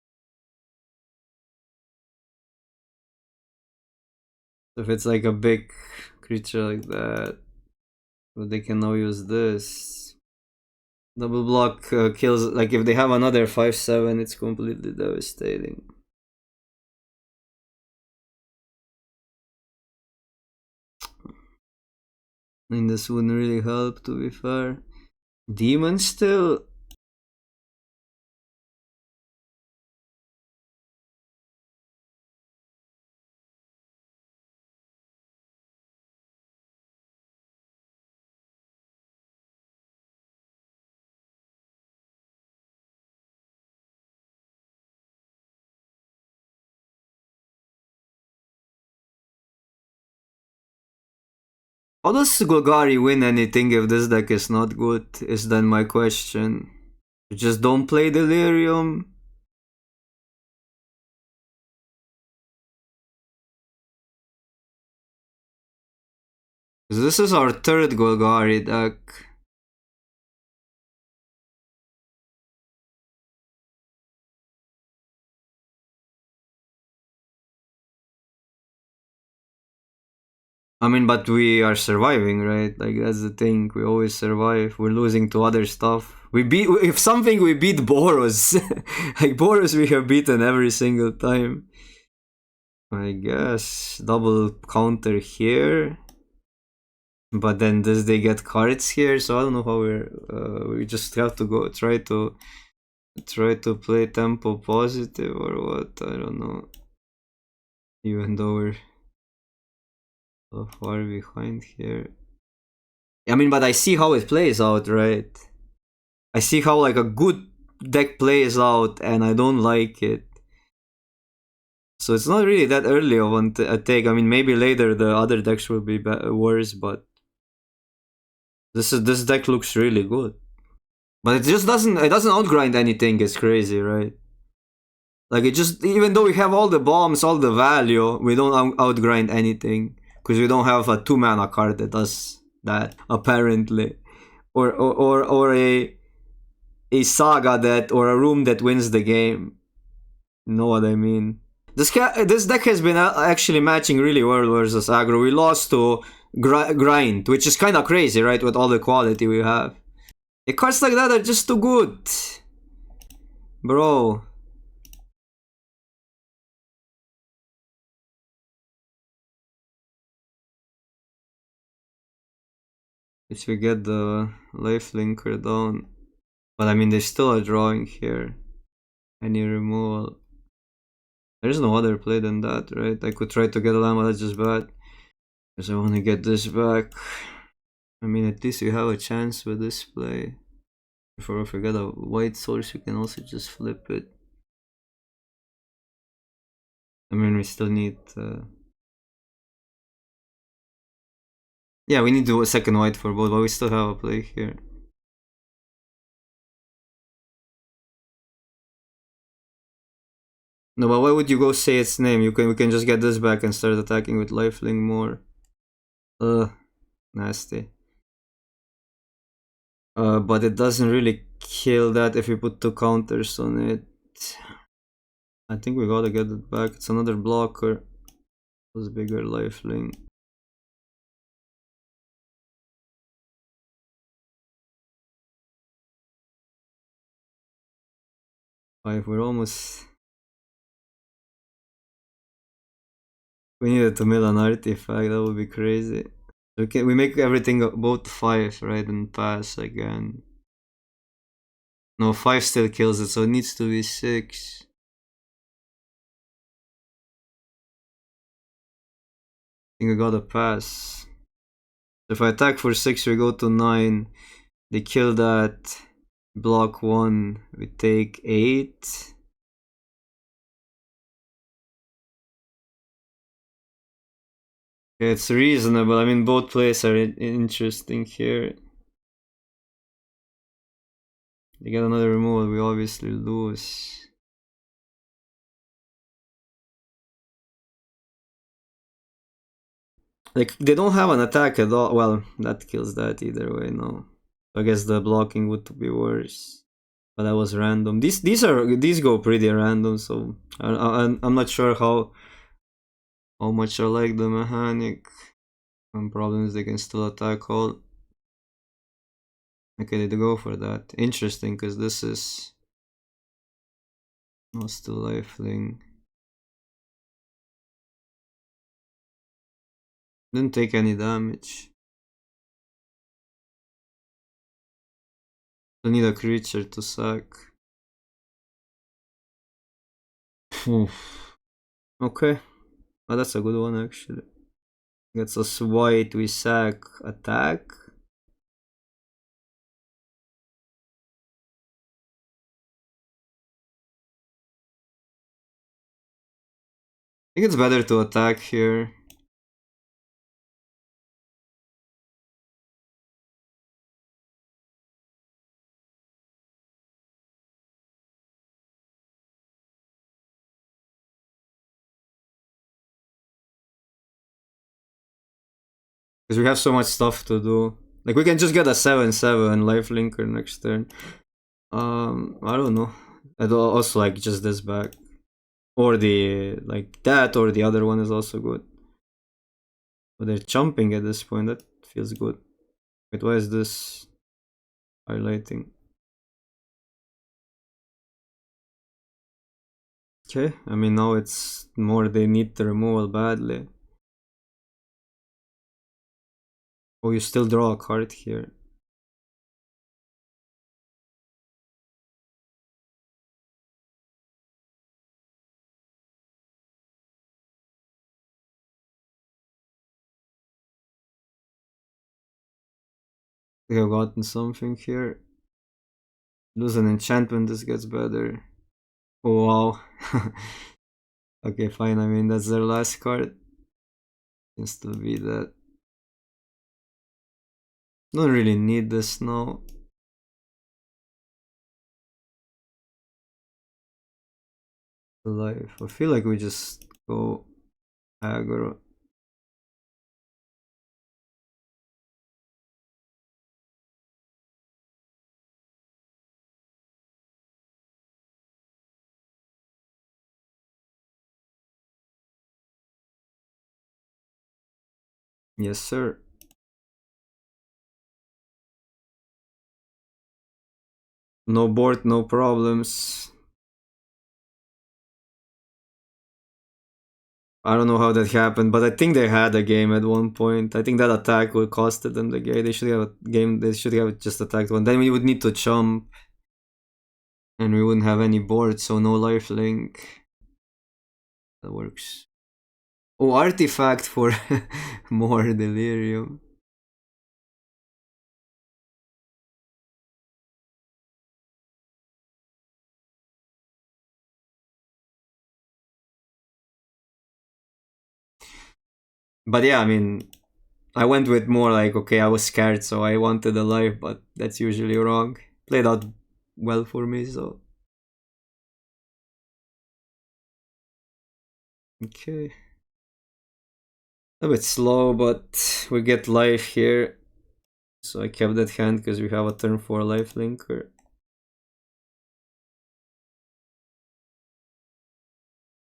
If it's like a big creature like that, but they can now use this. Double block kills, like if they have another 5/7, it's completely devastating. And this wouldn't really help, to be fair. Demon still? How does Golgari win anything if this deck is not good, is then my question. You just don't play Delirium? This is our third Golgari deck. I mean, but we are surviving, right? Like, that's the thing. We always survive. We're losing to other stuff. We beat, if something, we beat Boros. Like, Boros we have beaten every single time. I guess. Double counter here. But then does they get cards here? So I don't know how we just have to go try to play tempo positive or what? I don't know. Even though we're so far behind here. I mean, but I see how it plays out, right? I see how like a good deck plays out, and I don't like it. So it's not really that early of a take. I mean, maybe later the other decks will be worse, but this deck looks really good. But it just doesn't outgrind anything. It's crazy, right? Like it just, even though we have all the bombs, all the value, we don't outgrind anything because we don't have a 2-mana card that does that apparently, or a saga that, or a room that wins the game. You know what I mean? This deck has been actually matching really well versus aggro. We lost to grind, which is kind of crazy, right? With all the quality we have, the cards like that are just too good, bro. If we get the life linker down, but I mean, there's still a drawing here. Any removal. There's no other play than that, right? I could try to get a land, but that's just bad. Because I want to get this back. I mean, at least you have a chance with this play. If we get a white source, you can also just flip it. I mean, we still need... yeah, we need to do a second white for both, but we still have a play here. No, but why would you go say its name? We can just get this back and start attacking with lifelink more. Ugh, nasty. But it doesn't really kill that if we put 2 counters on it. I think we gotta get it back. It's another blocker. It's bigger lifelink. Five, we're almost... We needed to mill an artifact, that would be crazy. We make everything both 5, right, and pass again. No, 5 still kills it, so it needs to be 6. I think I gotta pass. If I attack for 6, we go to 9. They kill that. Block 1, we take 8. It's reasonable. I mean, both plays are interesting here. They get another removal, we obviously lose. Like, they don't have an attack at all. Well, that kills that either way, no. I guess the blocking would be worse. But that was random. These go pretty random, so I'm not sure how much I like the mechanic. Some problems they can still attack all. Okay, they go for that. Interesting, because this is not still lifelink. Didn't take any damage. Don't need a creature to sack. Okay. Oh, that's a good one actually. Gets us white, we sack, attack. I think it's better to attack here. Because we have so much stuff to do. Like, we can just get a 7/7 lifelinker next turn. I don't know. I'd also like just this back. Or like that, or the other one is also good. But they're jumping at this point, that feels good. Wait, why is this highlighting? Okay, I mean, now it's more they need the removal badly. Oh, you still draw a card here. I think I've gotten something here. Lose an enchantment, this gets better. Oh, wow. Okay, fine, I mean, that's their last card. Can still be that. Don't really need this now. Life. I feel like we just go aggro. Yes, sir. No board, no problems. I don't know how that happened, but I think they had a game at one point. I think that attack would costed them the game. They should have a game. They should have just attacked one. Then we would need to jump, and we wouldn't have any board, so no lifelink. That works. Oh, artifact for more delirium. But yeah, I mean, I went with more like, okay, I was scared, so I wanted a life, but that's usually wrong. Played out well for me, so. Okay. A bit slow, but we get life here. So I kept that hand because we have a turn 4 life linker.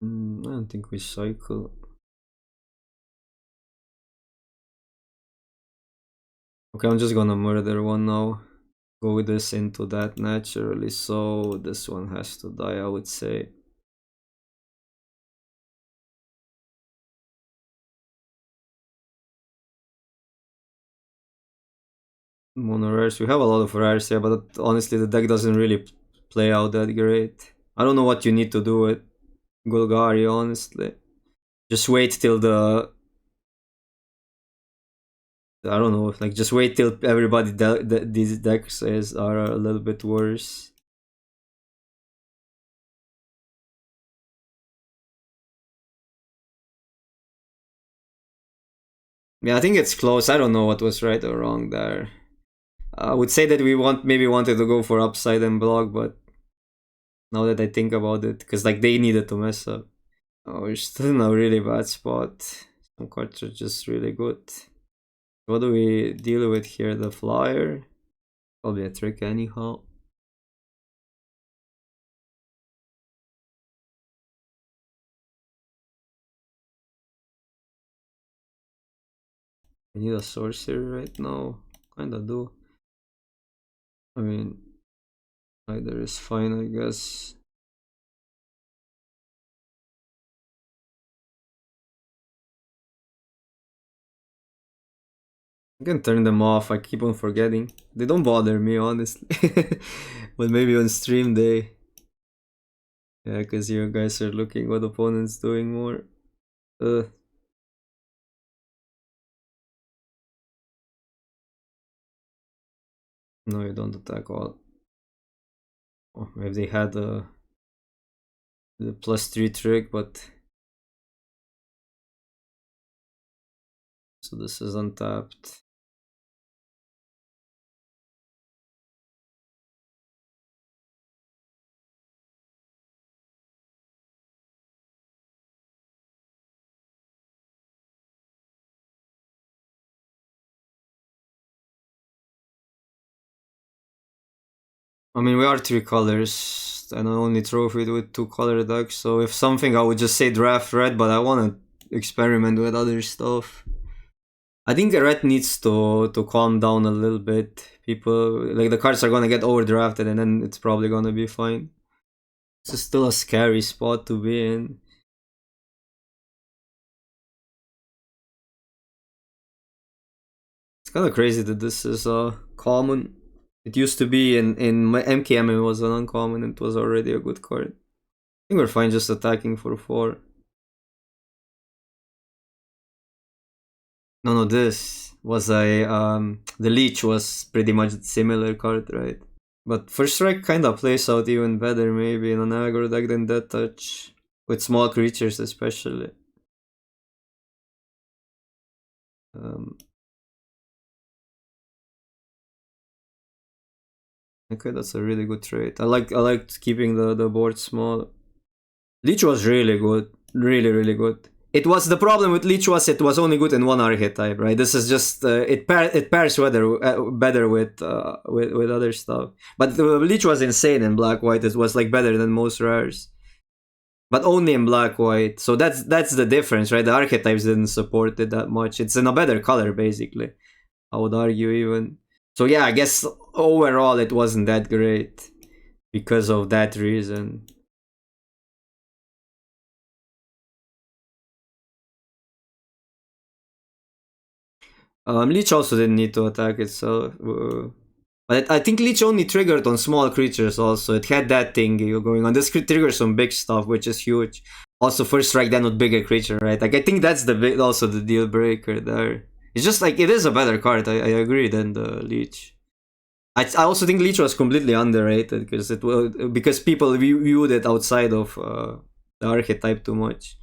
I don't think we cycle. Okay, I'm just gonna murder one now. Go this into that naturally, so this one has to die, I would say. Mono rares. We have a lot of rares here, but honestly, the deck doesn't really play out that great. I don't know what you need to do with Golgari, honestly. Just wait till I don't know, like just wait till everybody these decks are a little bit worse. Yeah, I think it's close. I don't know what was right or wrong there. I would say that we maybe wanted to go for upside and block, but now that I think about it, because like they needed to mess up. Oh, we're still in a really bad spot. Some cards are just really good. What do we deal with here? The flyer? Probably a trick anyhow. I need a sorcery right now. Kinda do. I mean, either is fine, I guess. I can turn them off, I keep on forgetting. They don't bother me, honestly. But maybe on stream day. Yeah, because you guys are looking what opponent's doing more. Uh, no, you don't attack all. Oh, maybe they had the +3 trick, but... So this is untapped. I mean, we are 3 colors, and I only trophied with 2 color decks, so if something I would just say draft red, but I want to experiment with other stuff. I think red needs to calm down a little bit. People, like the cards are gonna get overdrafted and then it's probably gonna be fine. This is still a scary spot to be in. It's kind of crazy that this is common. It used to be in my MKM it was an uncommon and it was already a good card. I think we're fine just attacking for 4. No, this was a the leech was pretty much a similar card, right? But first strike kinda plays out even better maybe in an aggro deck than Death Touch. With small creatures especially. Okay, that's a really good trait. I liked keeping the board small. Leech was really good. Really good. It was the problem with Leech was it was only good in one archetype, right? This is just it pairs better with other stuff. But the Leech was insane in black white. It was like better than most rares, but only in black white. So that's the difference, right? The archetypes didn't support it that much. It's in a better color, basically. I would argue even. So yeah, I guess overall it wasn't that great because of that reason. Leech also didn't need to attack itself. But I think Leech only triggered on small creatures also. It had that thing going on. This triggers some big stuff, which is huge. Also, first strike then with bigger creature, right? Like, I think that's also the deal breaker there. It's just like, it is a better card, I agree, than the Leech. I also think Leech was completely underrated because people viewed it outside of the archetype too much.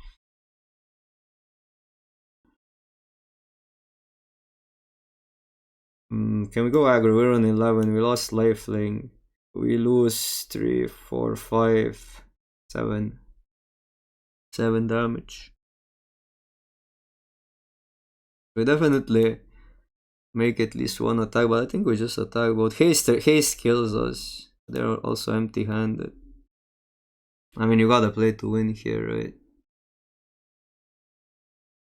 Can we go aggro? We're on 11. We lost lifelink. We lose 3, 4, 5, 7. 7 damage. We definitely make at least one attack, but I think we just attack both. Haste kills us. They're also empty-handed. I mean, you gotta play to win here, right?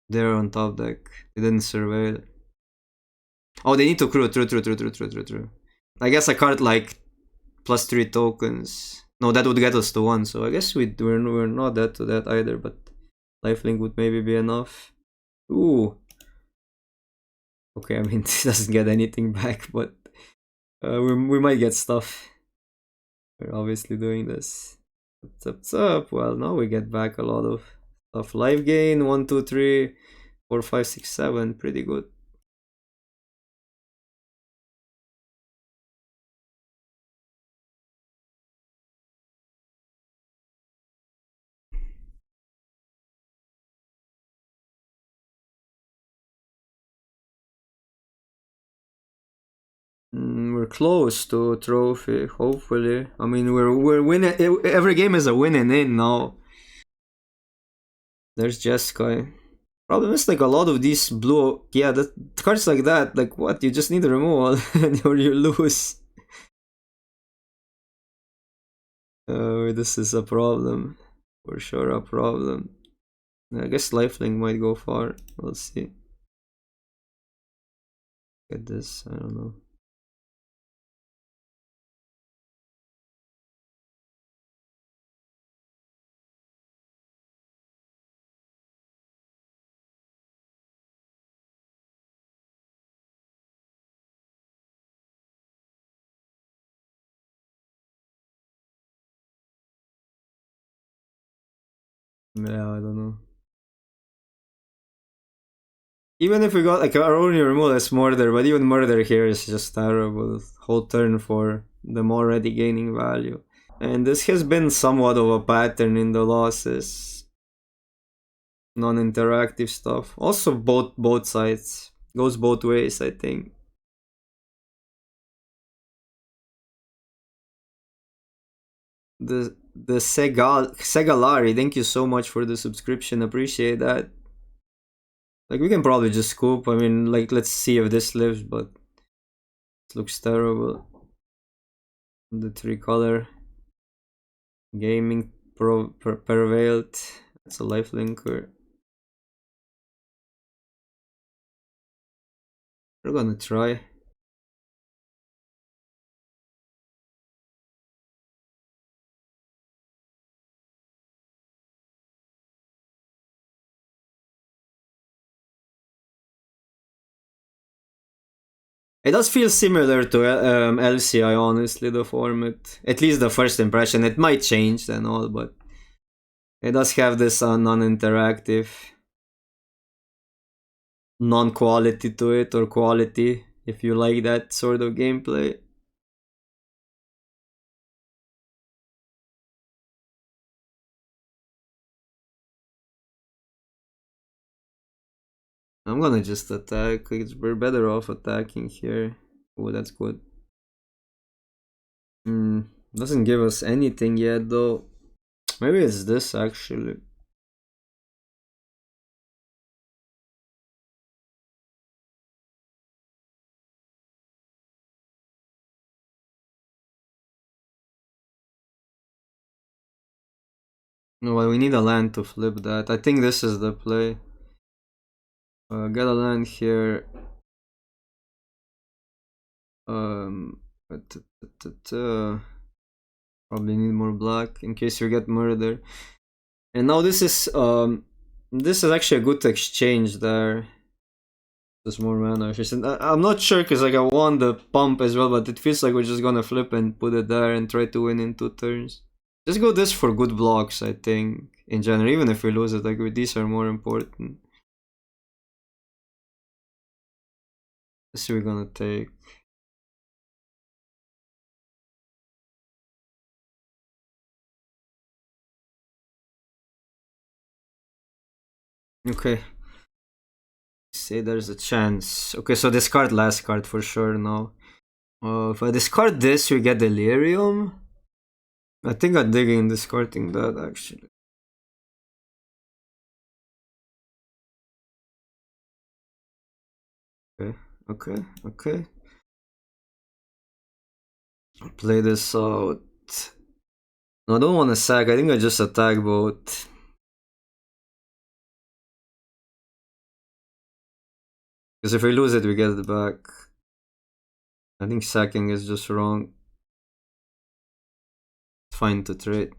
They're on top deck. They didn't surveil. Oh, they need to crew. True. I guess a card like +3 tokens. No, that would get us to 1, so I guess we're not dead to that either, but lifelink would maybe be enough. Ooh. Okay, I mean, it doesn't get anything back, but we might get stuff. We're obviously doing this. What's up? Well, now we get back a lot of stuff. Life gain, 1, 2, 3, 4, 5, 6, 7. Pretty good. We're close to trophy, hopefully. I mean, we're winning. Every game is a winning in now. There's Jeskai. Problem is like a lot of these blue, yeah, the cards like that, like what? You just need a removal or you lose. This is a problem, for sure a problem. I guess lifelink might go far. We'll see. Get this, I don't know. Yeah, I don't know. Even if we got like our only removal is murder, but even murder here is just terrible. Whole turn for them already gaining value. And this has been somewhat of a pattern in the losses. Non-interactive stuff. Also both sides. Goes both ways, I think. The Segalari, thank you so much for the subscription. Appreciate that. Like we can probably just scoop. I mean, like let's see if this lives, but it looks terrible. The three color gaming prevailed. It's a life linker. We're gonna try. It does feel similar to LCI, honestly, the format. At least the first impression. It might change and all, but it does have this non-interactive, non-quality to it, or quality, if you like that sort of gameplay. I'm gonna just attack. We're better off attacking here. Oh, that's good. Doesn't give us anything yet, though. Maybe it's this, actually. No, well, we need a land to flip that. I think this is the play. Get a land here. Um, probably need more black in case you get murder. And now this is actually a good exchange there. There's more mana efficient. I'm not sure because like I won the pump as well, but it feels like we're just gonna flip and put it there and try to win in 2 turns. Just go this for good blocks, I think, in general. Even if we lose it, like these are more important. This we're gonna take. Okay. Say there's a chance. Okay, so discard last card for sure now. If I discard this, we get Delirium. I think I'm digging discarding that actually. Okay. I'll play this out. No, I don't want to sack. I think I just attack both. Because if we lose it, we get it back. I think sacking is just wrong. It's fine to trade.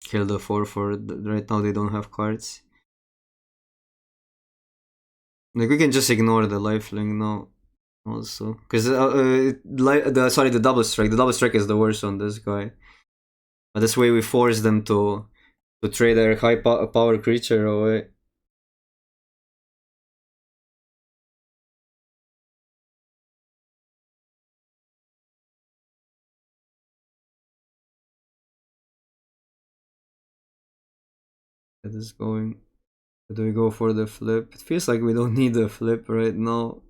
Kill the 4 for right now. They don't have cards. Like we can just ignore the lifelink now. Also, because the double strike. The double strike is the worst on this guy. But this way we force them to trade their high power creature away. Get this going. Do we go for the flip? It feels like we don't need a flip right now.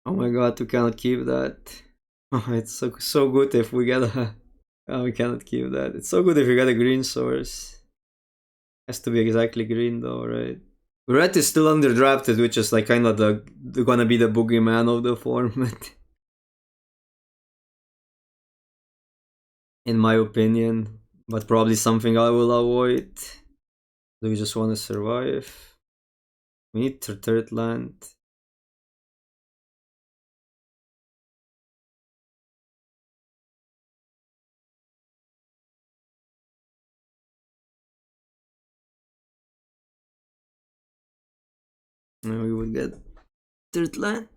Oh my god, we cannot keep that. Oh, it's so good if we get a... Oh, we cannot keep that. It's so good if you get a green source. Has to be exactly green though, right? Red is still underdrafted, which is like kind of the gonna be the boogeyman of the format. In my opinion. But probably something I will avoid. Do we just want to survive? We need third land. And we would get third land.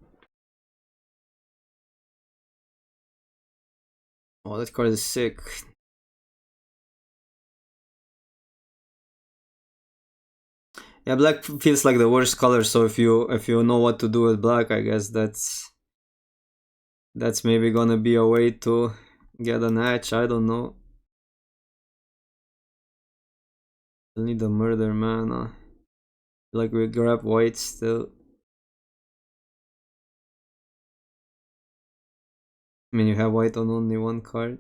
Oh, that card is sick. Yeah, black feels like the worst color, so if you know what to do with black, I guess that's maybe gonna be a way to get an hatch, I don't know. We'll need a murder mana. Like we grab white still. I mean, you have white on only one card.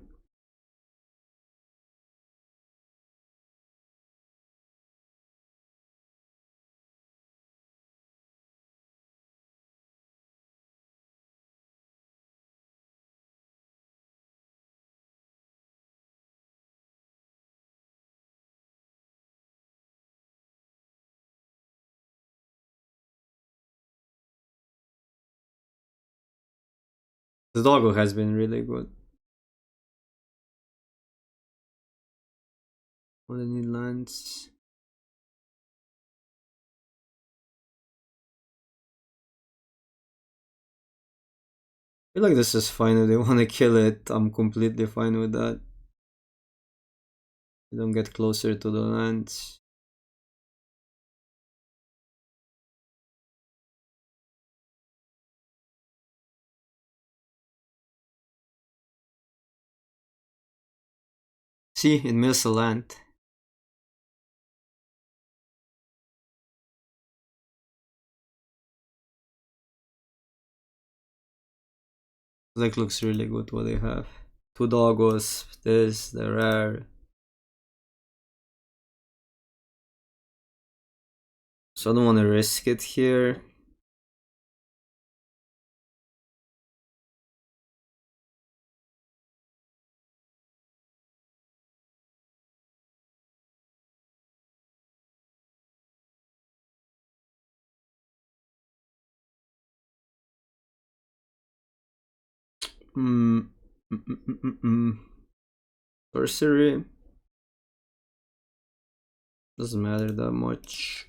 The doggo has been really good. Only need lands. I feel like this is fine if they want to kill it. I'm completely fine with that. You don't get closer to the lands. See, it mills a land. Like looks really good what they have. Two doggos, this, the rare. So I don't want to risk it here. Hmm. Sorcery. Doesn't matter that much.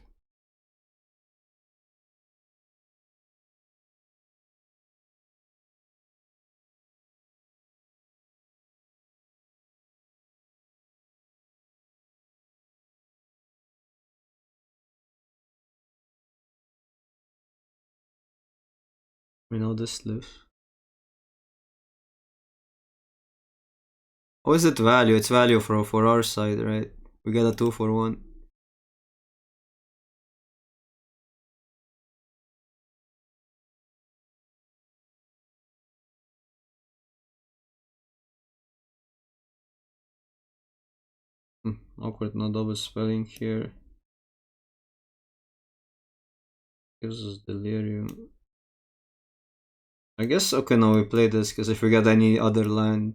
We know this live. How is it value? It's value for our side, right? We get a 2 for 1. Awkward, no double spelling here. Gives us delirium. I guess okay now we play this because if we get any other land,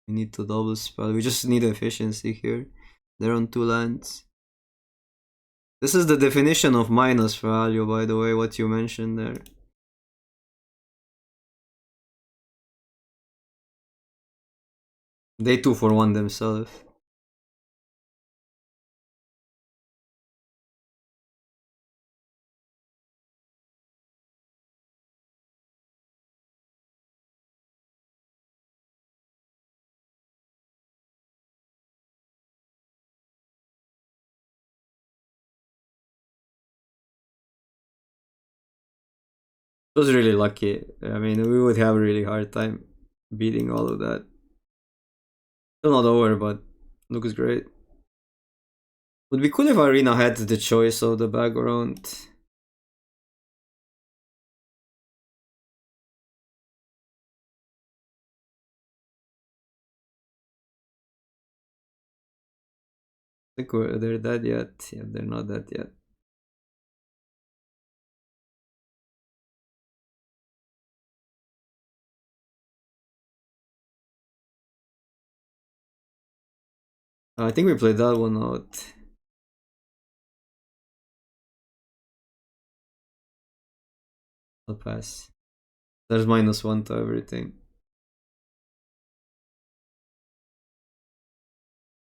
we need to double spell. We just need efficiency here. They're on 2 lands. This is the definition of minus value, by the way, what you mentioned there. They 2 for 1 themselves. It was really lucky. I mean, we would have a really hard time beating all of that. Still not over, but looks great. Would be cool if Arena had the choice of the background. think they're dead yet. Yeah, they're not dead yet. Oh, I think we played that one out. I'll pass. There's -1 to everything.